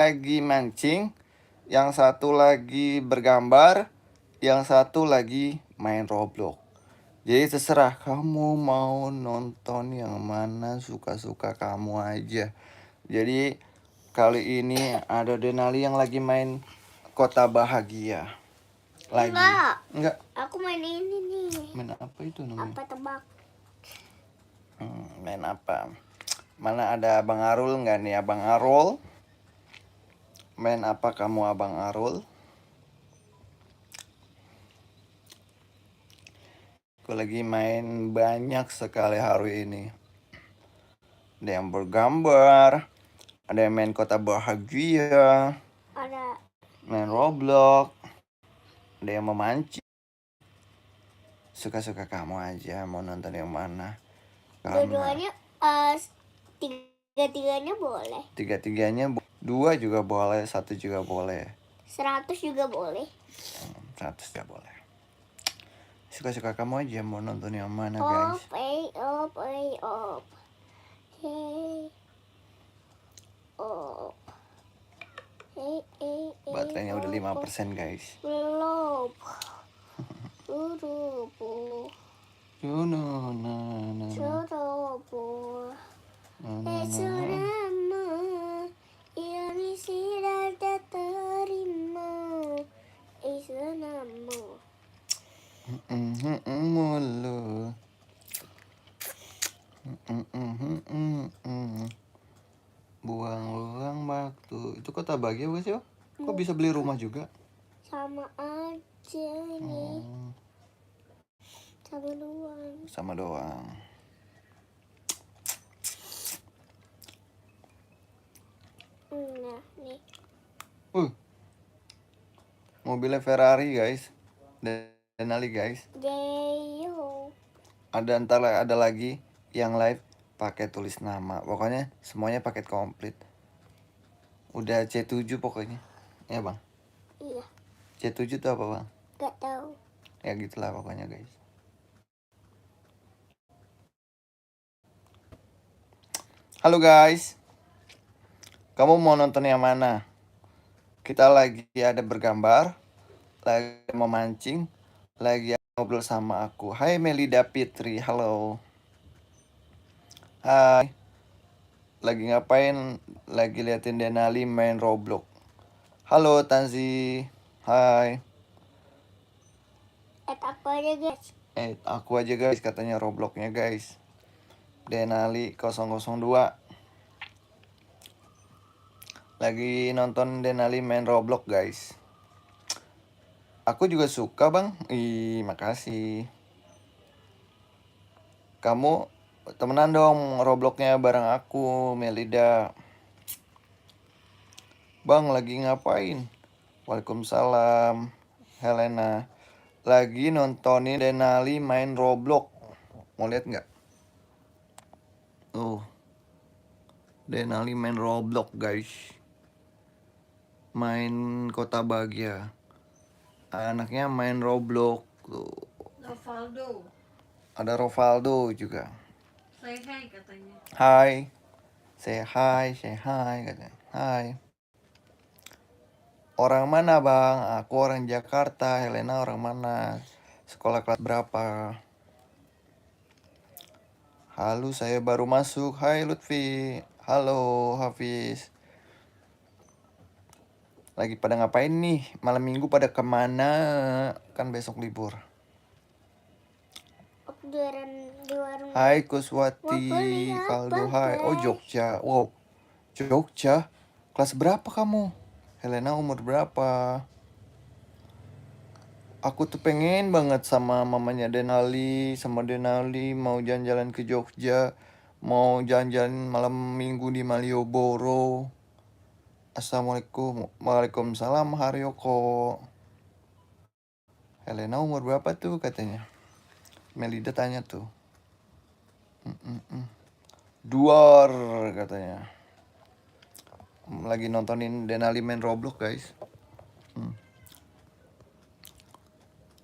lagi mancing, yang satu lagi bergambar, yang satu lagi main Roblox. Jadi terserah kamu mau nonton yang mana, suka-suka kamu aja. Jadi kali ini ada Denali yang lagi main Kota Bahagia. Lagi. Enggak. Aku main ini nih. Main apa itu namanya? Apa tebak? Main apa? Mana ada Abang Arul nggak nih, Abang Arul? Main apa kamu, Abang Arul? Aku lagi main banyak sekali hari ini. Ada yang bergambar, ada yang main Kota Bahagia, Ada main Roblox, ada yang memancing. Suka-suka kamu aja mau nonton yang mana. dua-duanya, tiga-tiganya boleh. Tiga-tiganya, dua juga boleh, satu juga boleh. 100 juga boleh. 100 juga boleh. Suka-suka kamu aja mau nonton yang mana, guys. Op. Hey. Op. Hey. Baterainya udah 5%, guys. Belum. Mulu. Buang-buang waktu. Itu Kota Bahagia bukan sih? Kok bisa beli rumah juga? Sama aja ini. Sama doang. Nah, nih. Mobilnya Ferrari, guys. Denali, guys. Deyo. Ada lagi yang live pakai tulis nama. Pokoknya semuanya paket komplit. Udah C7 pokoknya. Ya, Bang? Iya. C7 tuh apa, Bang? Gak tahu. Ya gitulah pokoknya, guys. Halo, guys. Kamu mau nonton yang mana? Kita lagi ada bergambar, lagi memancing, lagi ngobrol sama aku. Hai Melida Fitri, halo. Hai. Lagi ngapain? Lagi liatin Denali main Roblox. Halo Tanzi. Hai. Aku aja, guys. Aku aja, guys, katanya Robloxnya, guys. Denali 002. Lagi nonton Denali main Roblox, guys. Aku juga suka, Bang. Ih, makasih. Kamu temenan dong Robloxnya bareng aku, Melida. Bang, lagi ngapain? Waalaikumsalam, Helena. Lagi nontonin Denali main Roblox. Mau lihat nggak? Denali main Roblox, guys. Main Kota Bahagia. Anaknya main Roblox. Rovaldo. Ada Rovaldo juga. Say hi katanya. Hai. Say hi katanya. Hai. Orang mana, Bang? Aku orang Jakarta. Helena orang mana? Sekolah kelas berapa? Halo, saya baru masuk. Hai Lutfi. Halo Hafiz. Lagi pada ngapain nih? Malam minggu pada kemana? Kan besok libur. Di warung. Hai Kuswati. Faldo, hai. Oh, Jogja. Wow. Jogja? Kelas berapa kamu? Helena umur berapa? Aku tuh pengen banget sama mamanya Denali, sama Denali mau jalan-jalan ke Jogja, mau jalan-jalan malam minggu di Malioboro. Assalamualaikum. Waalaikumsalam Haryoko. Helena umur berapa tuh katanya? Melida tanya tuh. Duar katanya. Lagi nontonin Denali main Roblox, guys.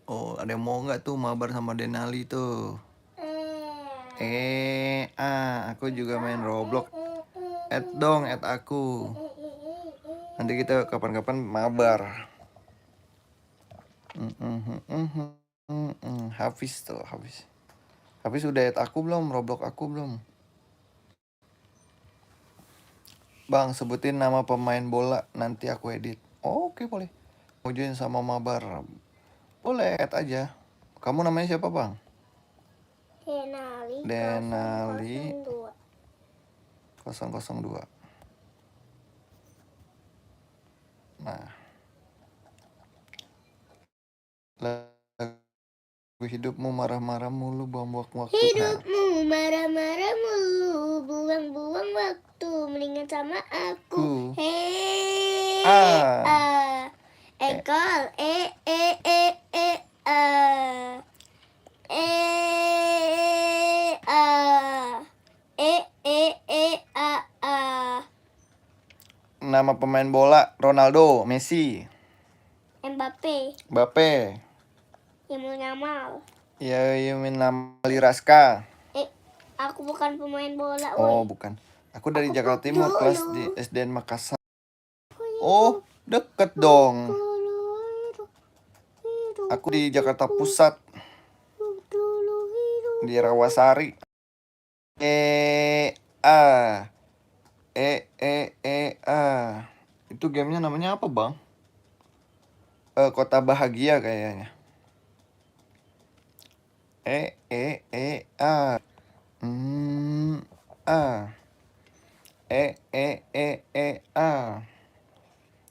Oh, ada yang mau nggak tuh mabar sama Denali tuh? Aku juga main Roblox. Add dong, add aku. Nanti kita kapan-kapan mabar. Hafiz tuh, Hafiz. Hafiz udah add aku belum? Roblox aku belum? Bang, sebutin nama pemain bola, nanti aku edit. Oh, oke, boleh. Mau join sama mabar? Boleh, add aja. Kamu namanya siapa, Bang? Denali. Denali 002. 002. Nah, lagu hidupmu marah-marah mulu, buang-buang waktu. Nah, Hidupmu marah-marah mulu, buang-buang waktu, mendingan sama aku. ku. Hei, Ah. ekol, a, a. Nama pemain bola Ronaldo, Messi, Mbappe, Mbappe, Yamal Yamal. Yamin Liraska. Aku bukan pemain bola, Oh, woy. bukan. Aku dari Aku Jakarta Timur, dulu. kelas di SDN Makassar. Oh, deket dong. Aku di Jakarta Pusat, di Rawasari. A. Itu gamenya namanya apa, Bang? Kota Bahagia kayaknya. A. A.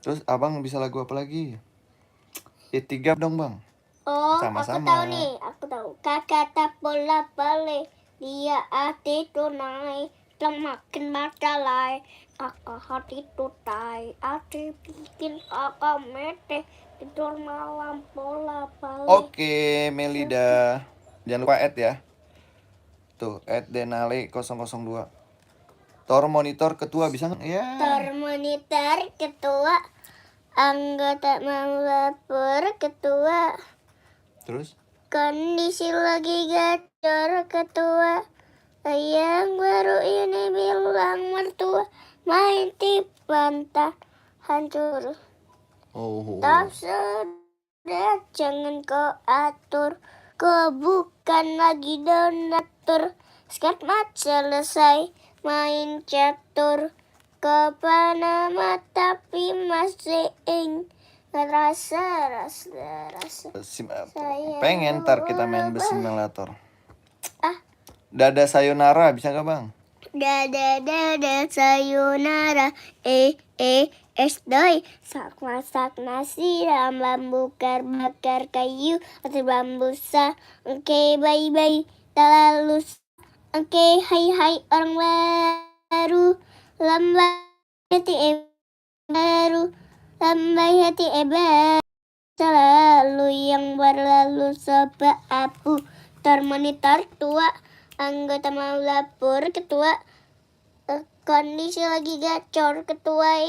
Terus abang bisa lagu apa lagi? E3 dong, Bang. Oh, Sama-sama. aku tahu nih, aku tahu. Kakak tak bola balik, dia hati tunai, telah makin matalai. Kakak hati tutai, hati bikin kakak mete, tidur malam bola balik. Oke, Melida. Jangan lupa add ya. Tuh, add Denali 002. Tor monitor ketua bisa nggak? Ya. Termonitor ketua, anggota mau lapor ketua. Terus? Kondisi lagi gacor ketua. Yang baru ini bilang mertua, main tip pantat hancur. Oh. Tak sudah jangan kau atur, kau bukan lagi donatur. Skatmat selesai main catur, ke Panama tapi masih rasa. Pengen ntar kita main bersimulator. Ah. Dada sayonara bisa nggak, Bang? Dada sayonara, esdoy. Sak masak nasi dalam bambu bakar kayu atau bambu sah. Oke, bye. Terlalu oke, hai orang baru. Lambai hati baru. Selalu yang berlalu sobat abu. Termonitor tua, anggota mau lapor ketua. Kondisi lagi gacor ketua,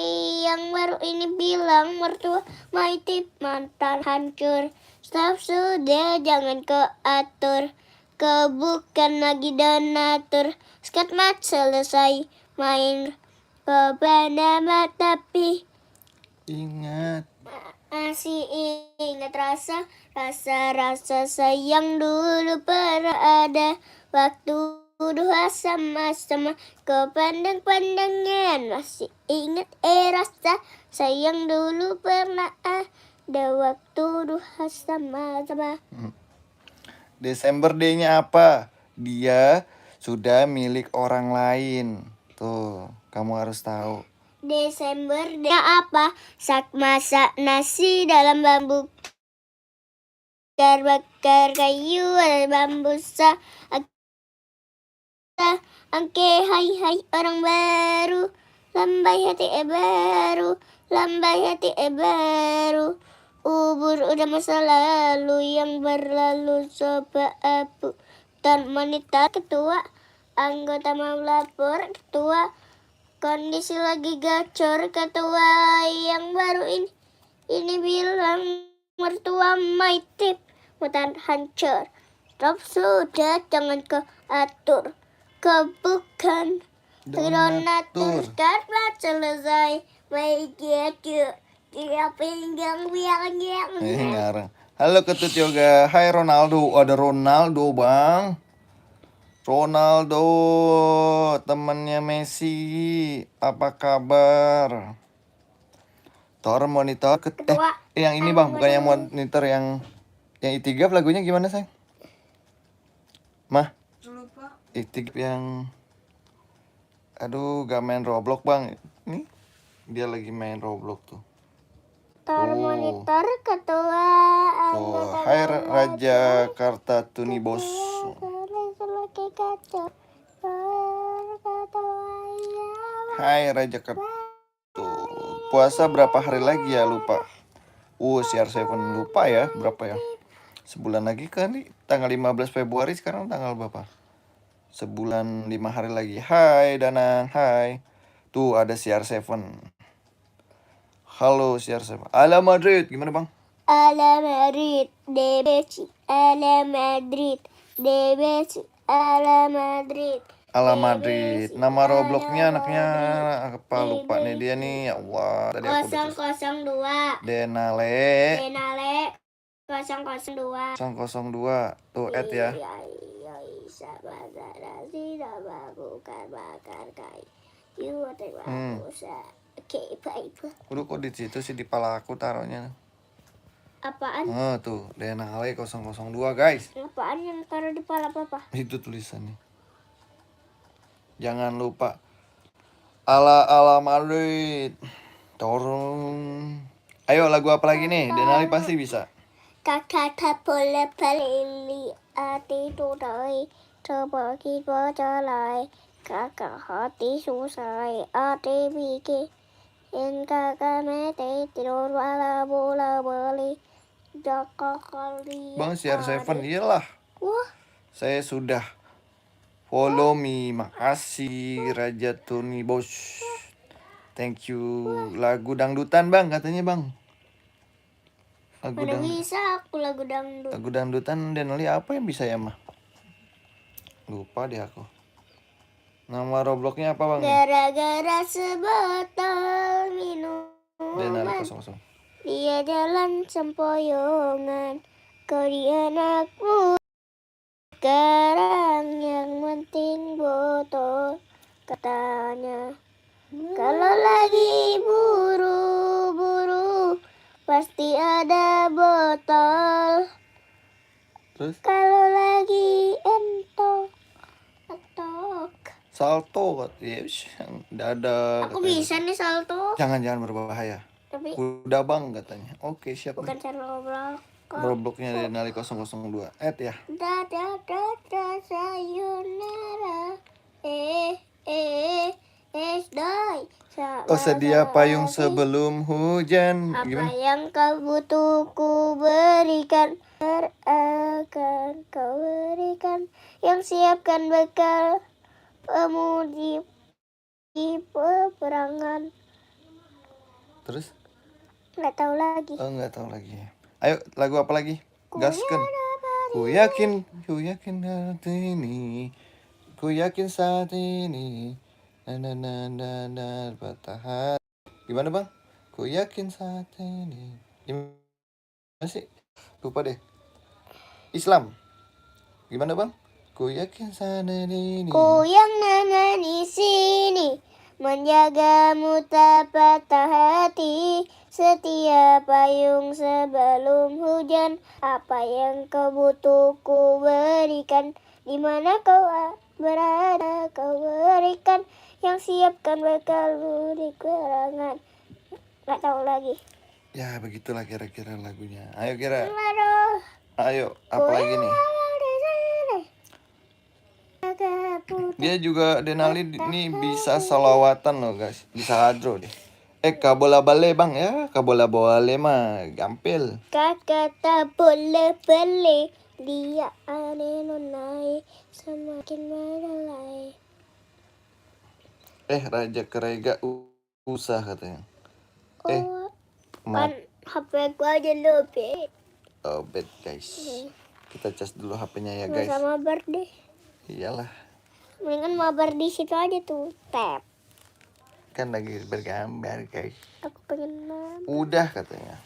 yang baru ini bilang mertua, my tip mantan hancur. Stop sudah jangan kau atur, kau bukan lagi donatur. Skatmat selesai main ke Panama tapi Ingat. masih ingat rasa sayang dulu pernah ada. Waktu dua sama-sama ke pandang-pandangan. Masih ingat rasa sayang dulu pernah ada. Waktu dua sama-sama. Desember D-nya apa? Dia sudah milik orang lain. Tuh, kamu harus tahu. Desember dia apa? Sak masak nasi dalam bambu bakar kayu ada bambu sah. Oke, hai orang baru. Lambai hati baru. Ubur udah masa lalu yang berlalu sobat abu. Dan monitor ketua, anggota mau lapor ketua. Kondisi lagi gacor ketua, yang baru ini bilang mertua my tip mutan hancur. Stop sudah jangan ke atur, ke bukan donatur. Karena selesai main gacor. Ya pinggang biang Ngarang. Halo Ketut Yoga. Hai Ronaldo. Oh, ada Ronaldo bang. Ronaldo, temannya Messi. Apa kabar? Tor monitor Kedua. yang ini bang, bukan yang monitor yang i3 lagunya gimana sayang? Mah, Lupa. i3 yang aduh gak main Roblox bang. Nih dia lagi main Roblox tuh. Tor monitor ketua Tuh, hai Raja Kartatuni bos. Hai Raja Tuh, puasa berapa hari lagi ya lupa. CR7 lupa ya berapa ya. Sebulan lagi kan nih, tanggal 15 Februari sekarang tanggal berapa? Sebulan 5 hari lagi. Hai Danang, hai. Tuh ada CR7. Halo CR7. Ala Madrid, gimana bang? Ala Madrid, DBC, Ala Madrid, DBC, Ala Madrid. Ala Madrid. Nama Robloxnya anaknya apa lupa nih dia nih. Ya Allah, tadi aku udah tulis. 002. Denale Denale 002. 002. Tuh add ya. Udah kok di situ sih di pala aku taruhnya. Apaan? Oh tuh, Denale 002 guys. Apaan yang taruh di pala papa? Itu tulisannya. Jangan lupa ala Madrid. Torong. Ayo lagu apa lagi nih? Denali pasti bisa. Kakak tak boleh beli hati turai, coba kita jalan. Kakak hati susah, hati bikin. Kakak mati tidur bola beli. Jaka kali. Bang CR7 iyalah. Wah, Saya sudah follow me. Makasih Raja Tony bos. Thank you. Lagu dangdutan bang katanya bang. mana bisa aku lagu dangdut. Lagu dangdutan Denali apa yang bisa ya mah? Lupa deh aku. Nama Robloxnya apa bang? Gara-gara sebotol Denali minuman, 00. dia jalan sempoyongan ke anakmu. Sekarang yang penting botol, katanya. Kalau lagi buru-buru pasti ada botol. Terus Kalau lagi entok salto ya dadah. aku bisa nih salto. Jangan berbahaya. Tapi Udah bang katanya. Oke siap bukan nih. cara ngobrol. Robloxnya Denali 002. Add ya. Dadah sayonara. Doi. Oh sedia payung sebelum hujan. Apa Gimana? yang kau butuh ku berikan, akan kau berikan. Yang siapkan bekal pemudi di peperangan. Terus? Nggak tahu lagi. Oh nggak tahu lagi. Ayo lagu apa lagi? Gaskan. Ku yakin saat ini. Ku yakin saat ini. Na patah hati. Gimana bang? Ku yakin saat ini. Gimana sih? Lupa deh. Islam. Gimana bang? Ku yakin saat ini. Ku yang nana di sini, menjagamu tak patah hati. Setiap payung sebelum hujan, apa yang kau butuh ku berikan. Di mana kau berada kau berikan. Yang siapkan bekal di kerangan. Gak tahu lagi. Ya begitulah kira-kira lagunya. Ayo kira. Aduh. Ayo apa lagi nih? Dia juga Denali ini bisa salawatan loh guys. Bisa hadro deh. Kabola bale bang ya. Kabola bale mah gampil. Kakak tak boleh beli, dia aneh nonai, semakin melalai. Raja Kerega usah katanya. Oh, Mat. kan HP gua aja lebih. Oh bad guys. Kita cas dulu HP-nya ya Nggak guys. sama mabar deh. Iyalah. Mendingan mabar di situ aja tuh, tap. Kan lagi bergambar guys. Aku pengen main. Udah katanya.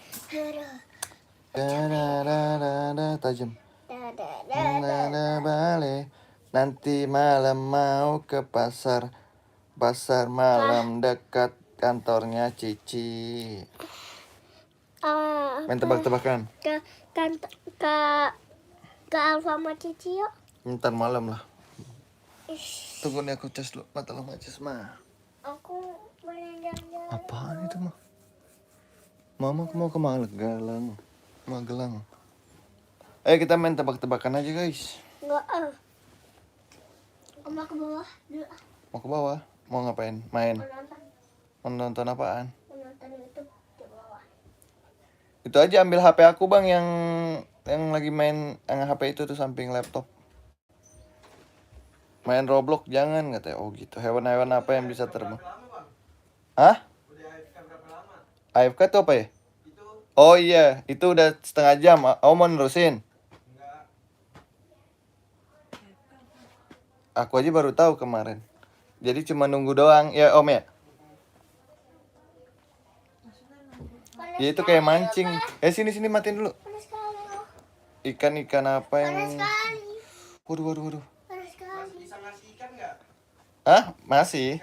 Tajam. Nada balik. Nanti malam mau ke pasar. Pasar malam dekat kantornya Cici. Main tebak-tebakan. Ke Alfamart Cici yuk. Ntar malam lah. Tunggu nih aku cas dulu. Mata lo cas mah. Aku pengen jalan-jalan. Apaan itu mah? Mama aku mau ke Magelang. Magelang. Ayo kita main tebak-tebakan aja guys. Enggak Aku mau ke bawah dulu. Mau ke bawah? Mau ngapain? Main? Mau nonton. Mau nonton apaan? Mau nonton YouTube di bawah. Itu aja ambil HP aku bang yang lagi main yang HP itu tuh samping laptop. Main Roblox jangan katanya. Oh gitu. Hewan-hewan apa yang bisa terbang? Hah? AFK itu apa ya? Oh iya, itu udah setengah jam. Oh mau nerusin? Aku aja baru tahu kemarin. Jadi cuma nunggu doang ya Om ya? Ya itu kayak mancing. Sini matiin dulu. Panas sekali loh. Ikan apa yang? Panas sekali. Waduh. Panas sekali. Hah? Masih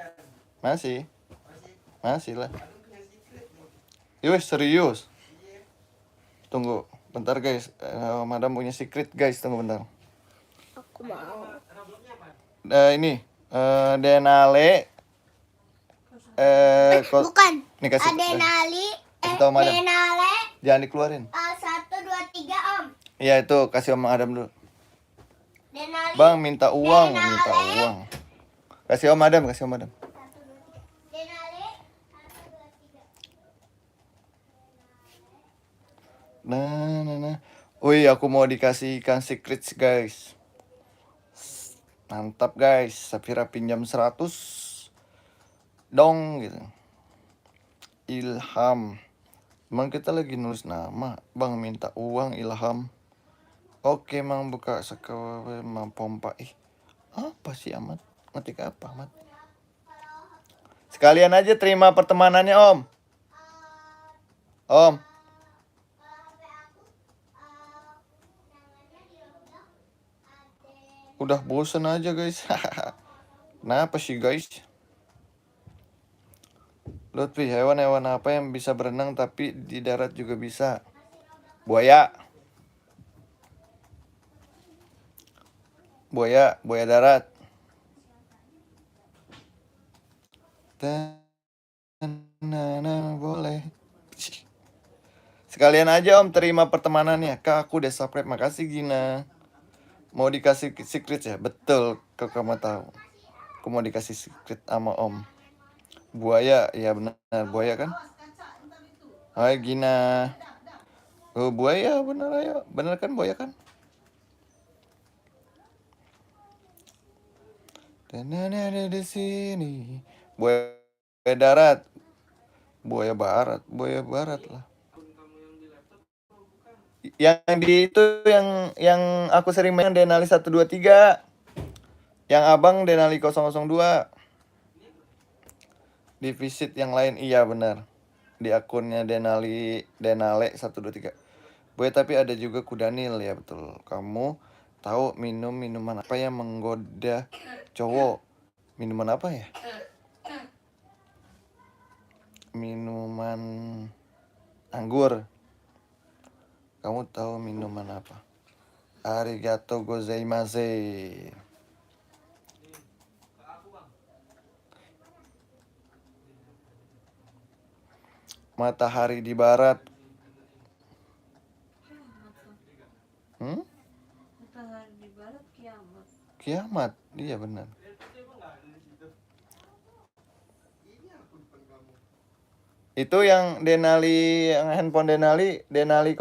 lah. Yus, serius. Tunggu, bentar guys. Madam punya secret guys, tunggu bentar. Aku mau. Ini Denale. Bukan. Nih kasih. Adenali. Kasih tahu Madam. Denale. Jangan dikeluarin. 1, 2, 3 Om. Iya itu kasih Om Adam dulu. Denali. Bang minta uang. Kasih Om Adam. Denali. 1, 2, 3. Nah. Wih, aku mau dikasih ikan secret guys. Mantap guys. Safira pinjam 100 dong gitu. Ilham. Emang kita lagi nulis nama. Bang minta uang Ilham. Oke mang buka sekolah pompa. Apa sih Amat? Ngetik apa Amat? Sekalian aja terima pertemanannya Om. Om. Udah bosen aja guys. Kenapa sih guys? Lutfi, hewan-hewan apa yang bisa berenang tapi di darat juga bisa? Buaya darat. Boleh. Sekalian aja Om terima pertemanannya. Kak, aku udah subscribe. Makasih Gina. Mau dikasih secret ya? Betul, kalau kamu tahu. Aku mau dikasih secret sama Om. Buaya, ya benar, buaya kan? Hai Gina. Oh, buaya benar ayo. Benar kan buaya kan? Dan ada di sini. Buaya darat. Buaya barat lah. Yang di itu yang aku sering main Denali 123. Yang abang Denali 002. Di visit yang lain iya benar. Di akunnya Denale 123. Boy tapi ada juga Kudanil ya betul. Kamu tahu minuman apa yang menggoda cowok? Minuman apa ya? Minuman anggur. Kamu tahu minuman apa? Arigato gozaimasu. Matahari di barat. Matahari di barat kiamat. Kiamat, iya benar. Itu yang Denali, yang handphone Denali 002.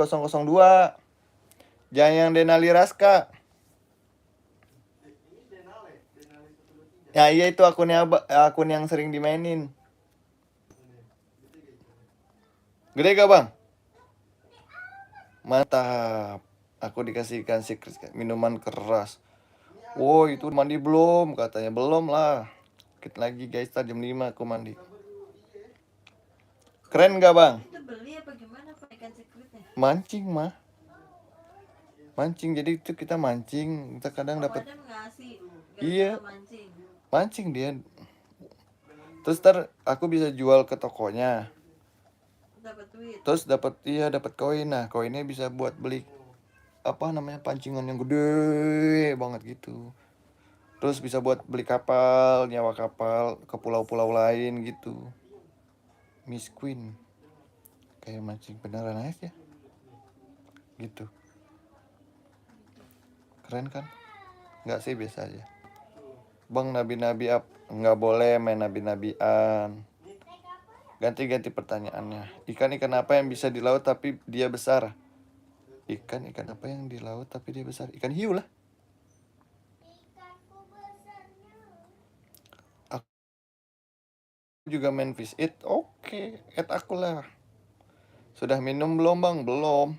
Jangan yang Denali Raska. Ya iya itu akun yang sering dimainin. Gede gak bang? Mantap. Aku dikasihkan secret minuman keras. Wow itu mandi belum? Katanya belum lah. Dikit lagi guys, jam 5 aku mandi. Keren gak bang? Itu beli apa gimana Pak ikan secretnya? Mancing mah. Mancing, jadi itu kita mancing, kita kadang Oh, dapat. ada ngasih Iya, gara-gara mancing. mancing dia. Terus ntar aku bisa jual ke tokonya. Dapat duit. Terus dapat koin. Nah, koinnya bisa buat beli apa namanya pancingan yang gede banget gitu. Terus bisa buat beli kapal, nyawa kapal ke pulau-pulau lain gitu. Miss Queen. Kayak mancing beneran aja. Gitu. Keren kan? Nggak sih, biasa aja. Bang, nabi-nabi nggak boleh main nabi-nabian. Ganti-ganti pertanyaannya. Ikan-ikan apa yang bisa di laut tapi dia besar? Ikan-ikan apa yang di laut tapi dia besar? Ikan hiu lah. Aku juga main fish eat. Oke, add aku lah. Sudah minum belum bang? Belum.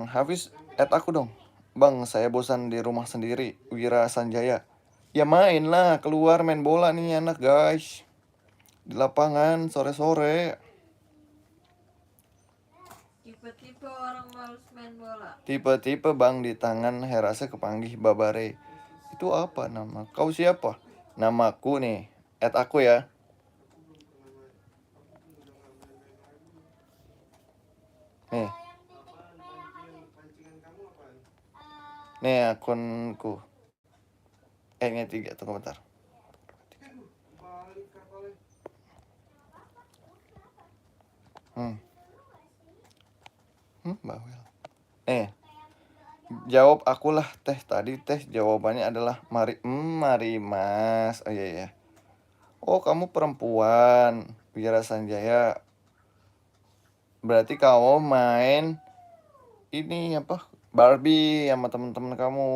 Hafiz, add aku dong. Bang, saya bosan di rumah sendiri. Wira Sanjaya. Ya main lah, keluar main bola nih anak guys. Di lapangan sore-sore. Tipe-tipe orang males main bola. Tipe-tipe bang di tangan herase kepanggih babare. Itu apa nama? Kau siapa? Namaku nih. Add aku ya. Nih. Nih akunku. Nya 3, tunggu bentar. Bawel. Jawab akulah teh. Tadi teh jawabannya adalah mari mas. Oh iya ya. Oh, kamu perempuan. Wira Sanjaya. Berarti kamu main ini apa? Barbie sama teman-teman kamu.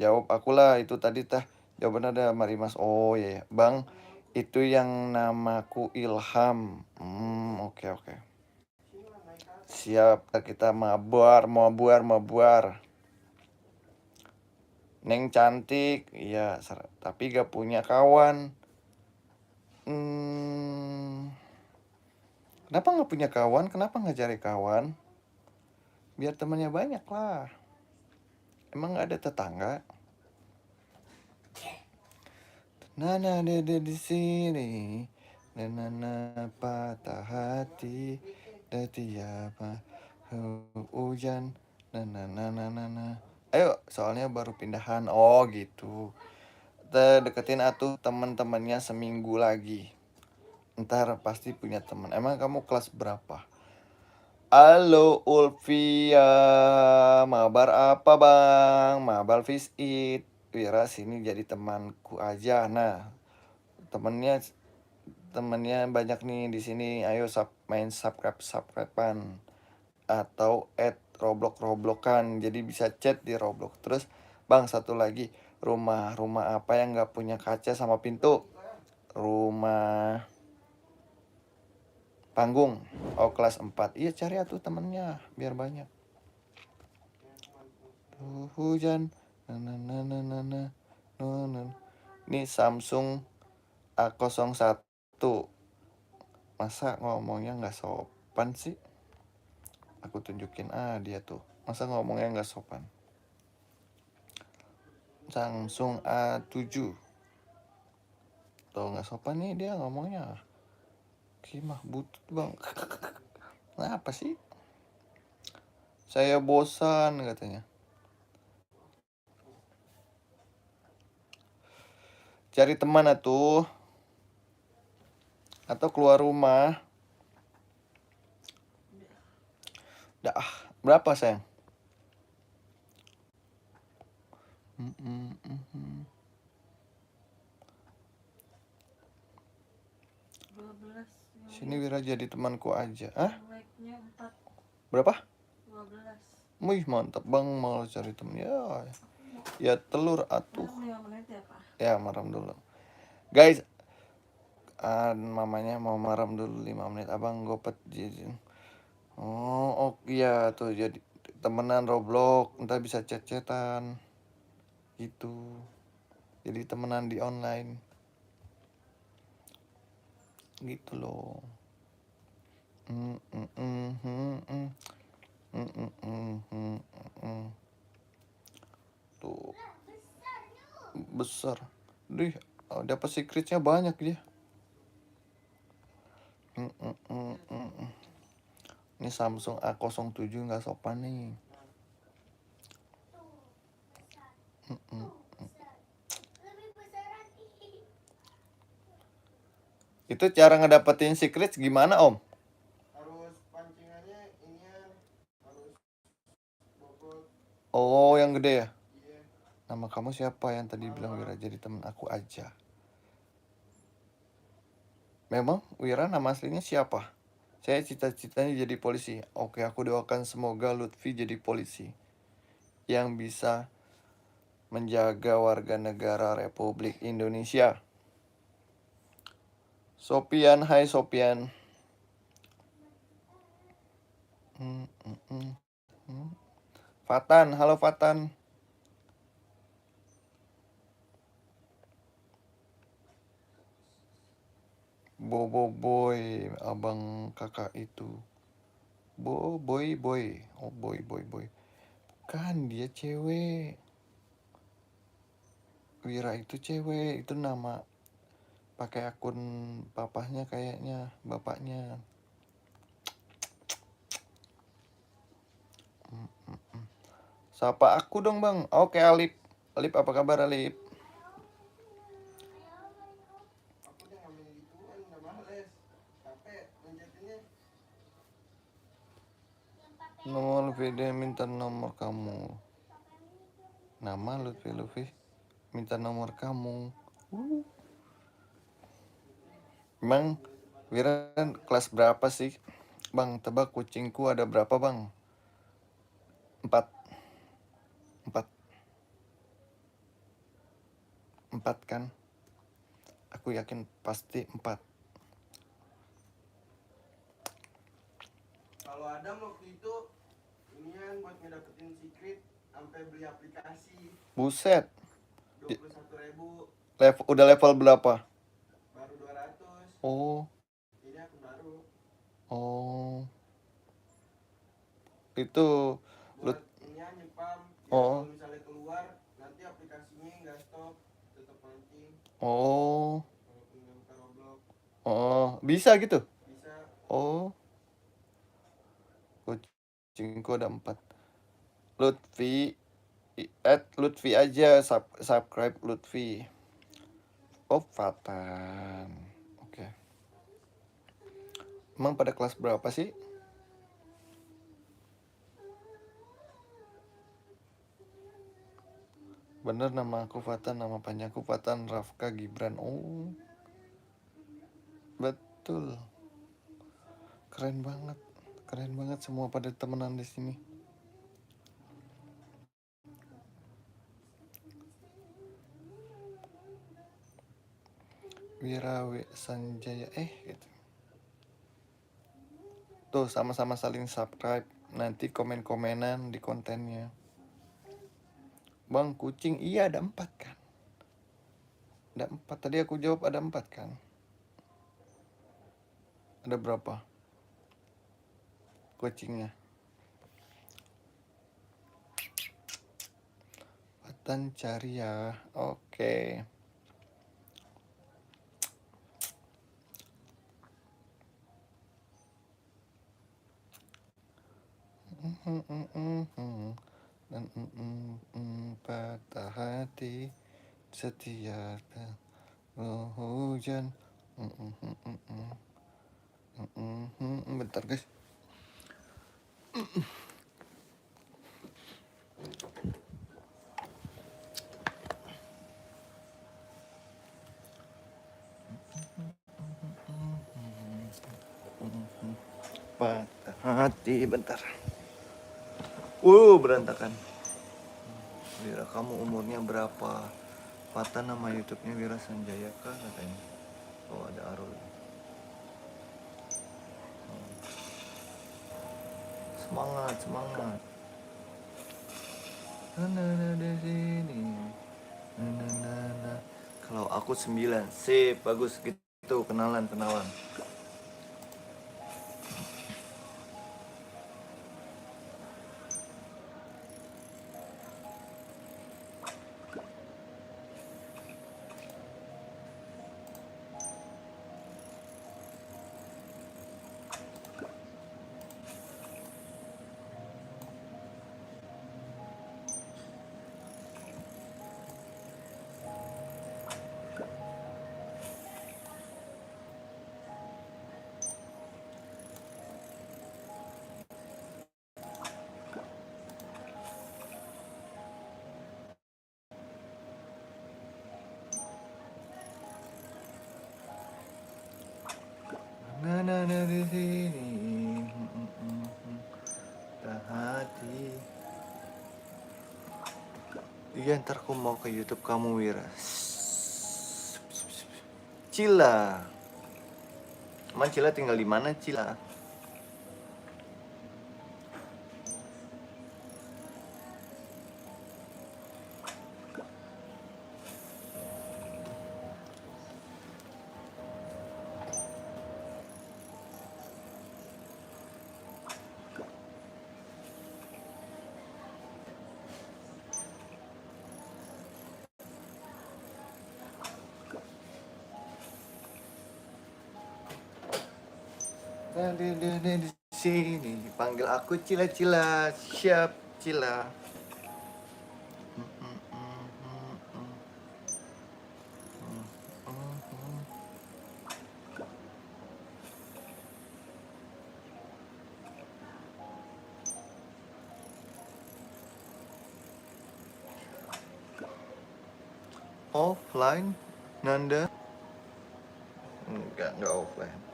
Jawab akulah itu tadi teh. Jawabannya ada mari mas. Oh iya ya. Bang, itu yang namaku Ilham. Oke oke. Siap, kita mabuar. Neng cantik, iya, tapi gak punya kawan. Kenapa gak punya kawan? Kenapa gak cari kawan? Biar temannya banyak lah. Emang gak ada tetangga? Nana dede di sini, nana patah hati, dati apa hujan, nana. Ayo, soalnya baru pindahan. Oh gitu. Kita deketin atuh teman-temannya seminggu lagi. Ntar pasti punya teman. Emang kamu kelas berapa? Halo Ulfia, mabar apa bang? Mabar fish eat. Wira sini jadi temanku aja. Nah, temennya banyak nih di sini. Ayo main subscribean atau add roblokan. Jadi bisa chat di Roblox. Terus bang, satu lagi, rumah apa yang nggak punya kaca sama pintu? Rumah panggung. Oh, kelas 4. Iya, cari atuh temennya biar banyak. Hujan. Ini Samsung A01. Masa ngomongnya nggak sopan sih? Aku tunjukin dia tuh. Masa ngomongnya nggak sopan? Samsung A7. Tuh nggak sopan nih dia ngomongnya. Kimah butut bang. Kenapa sih? Saya bosan katanya. Cari teman atuh. Atau keluar rumah. Dah, berapa sayang? 12. Sini Wira jadi temanku aja. Hah? Like-nya 4. Berapa? 12. Wih, mantap bang, mau cari temen ya. Ya telur atuh. 5 menit ya Pak? Ya, maram dulu. Guys, mamanya mau maram dulu 5 menit. Abang gopet jadi. Oh iya tuh jadi temenan Roblox, ntar bisa chat-chatan gitu. Jadi temenan di online. gitu loh. Mm, mm, mm, mm, mm. Mm, mm, mm, mm, mm. Tuh besar. Dih, dapat secretnya banyak dia. Mm, mm, mm, mm, mm. Ini Samsung A07 nggak sopan nih. Mm, mm. Itu cara ngedapetin secret gimana Om? Harus pancingannya ini harus bobot. Oh yang gede ya? Iya. Nama kamu siapa yang tadi bilang Wira? Jadi temen aku aja. Memang Wira nama aslinya siapa? Saya cita-citanya jadi polisi. Oke, aku doakan semoga Lutfi jadi polisi yang bisa menjaga warga negara Republik Indonesia. Sopian, hai Sopian. Fatan, halo Fatan. Bobo boy, abang kakak itu. Boy. Oh boy. Kan dia cewek. Wira itu cewek, itu nama pakai akun papahnya kayaknya, bapaknya. Sapa aku dong bang. Oke Alip. Alip apa kabar Alip? Nomor video minta nomor kamu. Nama Lutfi minta nomor kamu. Emang Wira kelas berapa sih? Bang, tebak kucingku ada berapa bang? 4 kan? Aku yakin pasti 4. Kalau Adam waktu itu inian buat ngedapetin secret sampai beli aplikasi. Buset. 21.000. Udah level berapa? Baru 200. Oh. Ini aku baru. Oh. Itu buat inian nyepam. Oh. Kalau misalnya keluar nanti aplikasinya nggak stop, tetap mancing. Oh. Oh, bisa gitu? Bisa. Oh. Kucingku ada 4. Lutfi, Lutfi aja, subscribe Lutfi. Oh, Fatan. Oke. Emang pada kelas berapa sih? Bener nama aku Fatan, nama panjangku Fatan Rafka Gibran. Oh. Betul. Keren banget semua pada temenan di sini. Wira Sanjaya gitu. Tuh sama-sama saling subscribe. Nanti komen-komenan di kontennya. Bang kucing iya ada 4 kan? Ada 4 tadi aku jawab ada 4 kan? Ada berapa kucingnya? Fatan cari ya. Oke. Dan patah hati setiap hujan. Bentar guys. Patah hati bentar. Berantakan. Wira kamu umurnya berapa? Fatan nama YouTube-nya Wira Sanjaya kah katanya. Oh ada Arul. Semangat. Nana di sini. Nana. Kalau aku 9. Sip, bagus gitu. Kenalan. Na na na di sini. Tak hati. Iya, ntar aku mau ke YouTube kamu, Wira. Cila. Emang Cila tinggal di mana, Cila? Di sini panggil aku Cila Cila, siap Cila. Offline, Nanda? Enggak offline.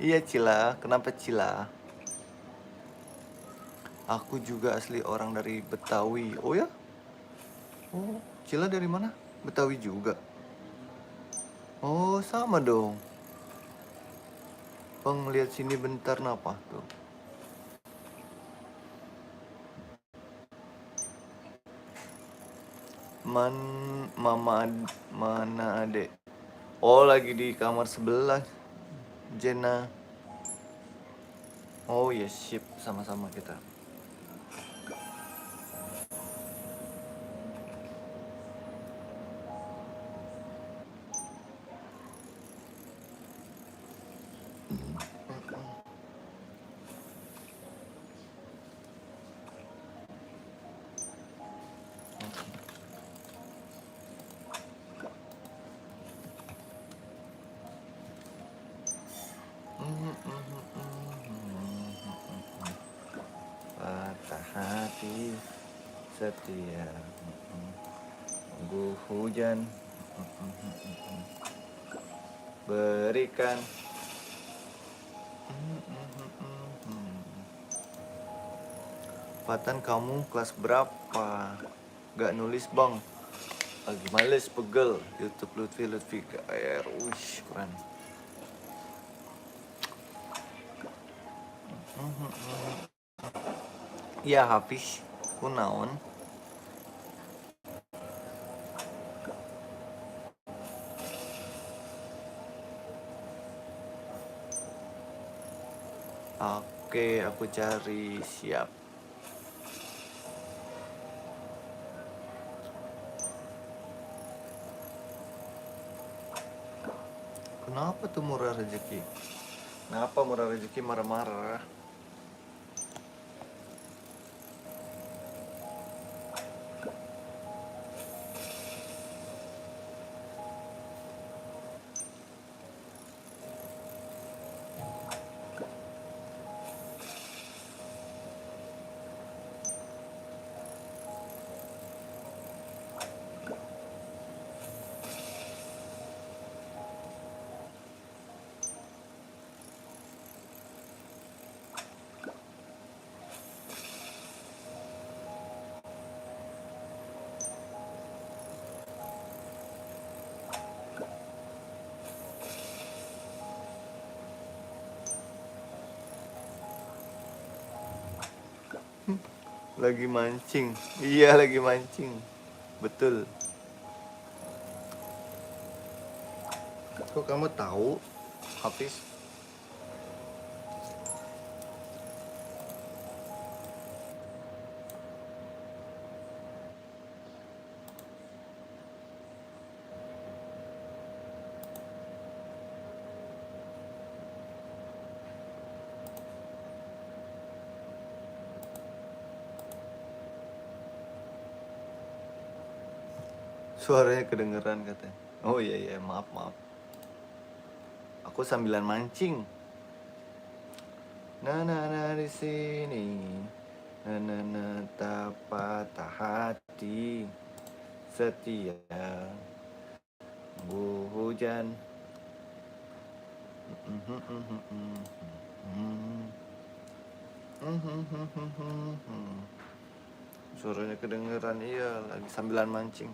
Iya Cila, kenapa Cila? Aku juga asli orang dari Betawi. Oh ya? Oh, Cila dari mana? Betawi juga. Oh, sama dong. Bang, lihat sini bentar napa tuh. Mana adek? Oh, lagi di kamar sebelah. Jena. Oh ya, sip, sama-sama kita. Patah hati setia tunggu hujan berikan. Patan, kamu kelas berapa? Gak nulis bang, lagi males pegel. YouTube Lutfi KR. Wish, keren. Iya Hafiz, kunaon. Oke, aku cari, siap. Kenapa tuh murah rezeki? Kenapa murah rezeki marah-marah? Lagi mancing. Iya, lagi mancing. Betul. Kok kamu tahu, Hafiz? Suaranya kedengeran katanya. Oh iya iya, maaf maaf. Aku sambilan mancing. Nah di sini. Nah tak patah hati. Setia bu hujan. Suaranya kedengeran, iya, lagi sambilan mancing.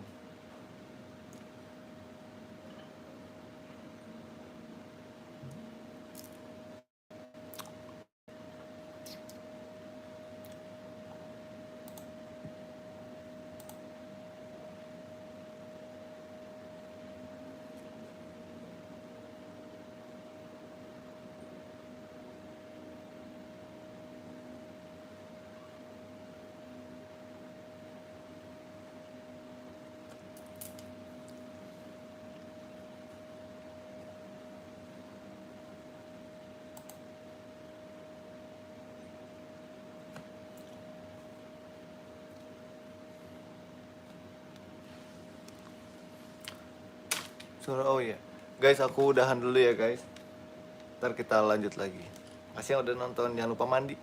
Oh iya, guys, aku udahan dulu ya guys. Ntar kita lanjut lagi. Makasih yang udah nonton, jangan lupa mandi.